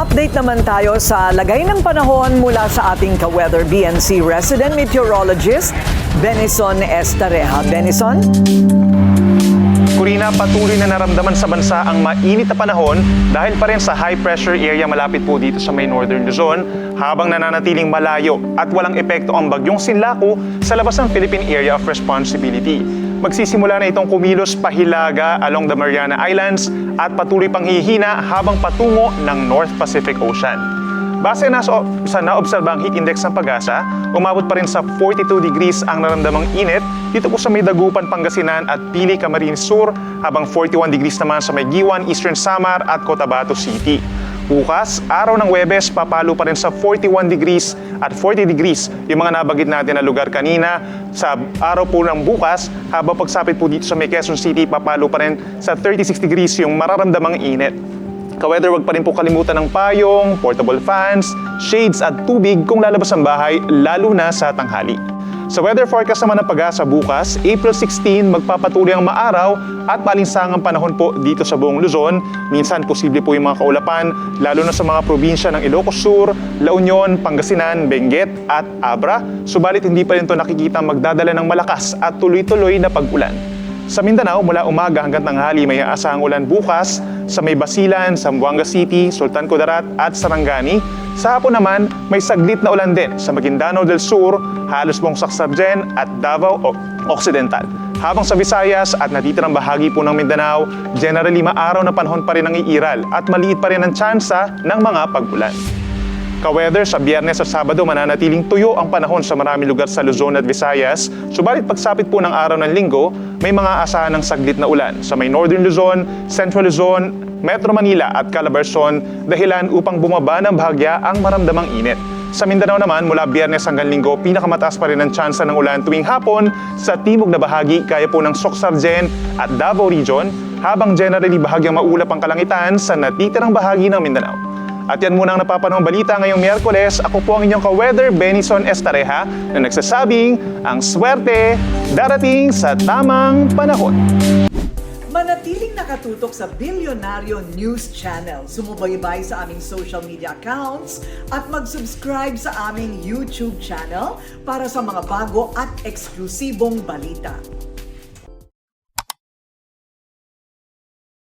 Update naman tayo sa lagay ng panahon mula sa ating ka-Weather BNC resident meteorologist, Benison Estareja. Benison? Corina, patuloy na naramdaman sa bansa ang mainit na panahon dahil pa rin sa high pressure area malapit po dito sa may northern Luzon habang nananatiling malayo at walang epekto ang bagyong Sinlaku sa labas ng Philippine Area of Responsibility. Magsisimula na itong kumilos pahilaga along the Mariana Islands at patuloy pang hihina habang patungo ng North Pacific Ocean. Base na sa naobserbang heat index ng Pag-asa, umabot pa rin sa 42 degrees ang naramdamang init dito po sa may Dagupan, Pangasinan at Pili, Camarines Sur, habang 41 degrees naman sa may Giwan, Eastern Samar at Cotabato City. Bukas, araw ng Huwebes, papalo pa rin sa 41 degrees at 40 degrees yung mga nabagit natin na lugar kanina. Sa araw po ng bukas, habang pagsapit po dito sa may Quezon City, papalo pa rin sa 36 degrees yung mararamdamang init. Ka-weather, wag pa rin po kalimutan ng payong, portable fans, shades at tubig kung lalabas ang bahay, lalo na sa tanghali. Sa weather forecast naman ng Pag-asa bukas, April 16, magpapatuloy ang maaraw at malinsangang panahon po dito sa buong Luzon. Minsan, posible po yung mga kaulapan, lalo na sa mga probinsya ng Ilocos Sur, La Union, Pangasinan, Benguet at Abra. Subalit, hindi pa rin ito nakikita magdadala ng malakas at tuloy-tuloy na pag-ulan. Sa Mindanao, mula umaga hanggang tanghali may aasahang ulan bukas sa may Basilan, Zamboanga City, Sultan Kudarat at Sarangani. Sa hapon naman, may saglit na ulan din sa Maguindanao del Sur, halos buong Sacsayhuaman at Davao Occidental. Habang sa Visayas at natitirang bahagi po ng Mindanao, generally maaraw na panahon pa rin ang iiral at maliit pa rin ang tsansa ng mga pag-ulan. Ka-weather, sa Biyernes at Sabado mananatiling tuyo ang panahon sa maraming lugar sa Luzon at Visayas. Subalit pagsapit po ng araw ng Linggo, may mga asahan ng saglit na ulan sa may Northern Luzon, Central Luzon, Metro Manila at Calabarzon, dahilan upang bumaba ng bahagya ang maramdamang init. Sa Mindanao naman, mula Biyernes hanggang Linggo, pinakamataas pa rin ang tsansa ng ulan tuwing hapon sa timog na bahagi gaya po ng Soc-Sargen at Davao Region, habang generally bahagyang maulap ang kalangitan sa natitirang bahagi ng Mindanao. At yan muna ang napapanahong balita ngayong Miyerkules. Ako po ang inyong ka-weather, Benison Estareja, na nagsasabing ang swerte darating sa tamang panahon. Manatiling nakatutok sa Bilyonaryo News Channel. Sumubaybay sa aming social media accounts at mag-subscribe sa aming YouTube channel para sa mga bago at eksklusibong balita.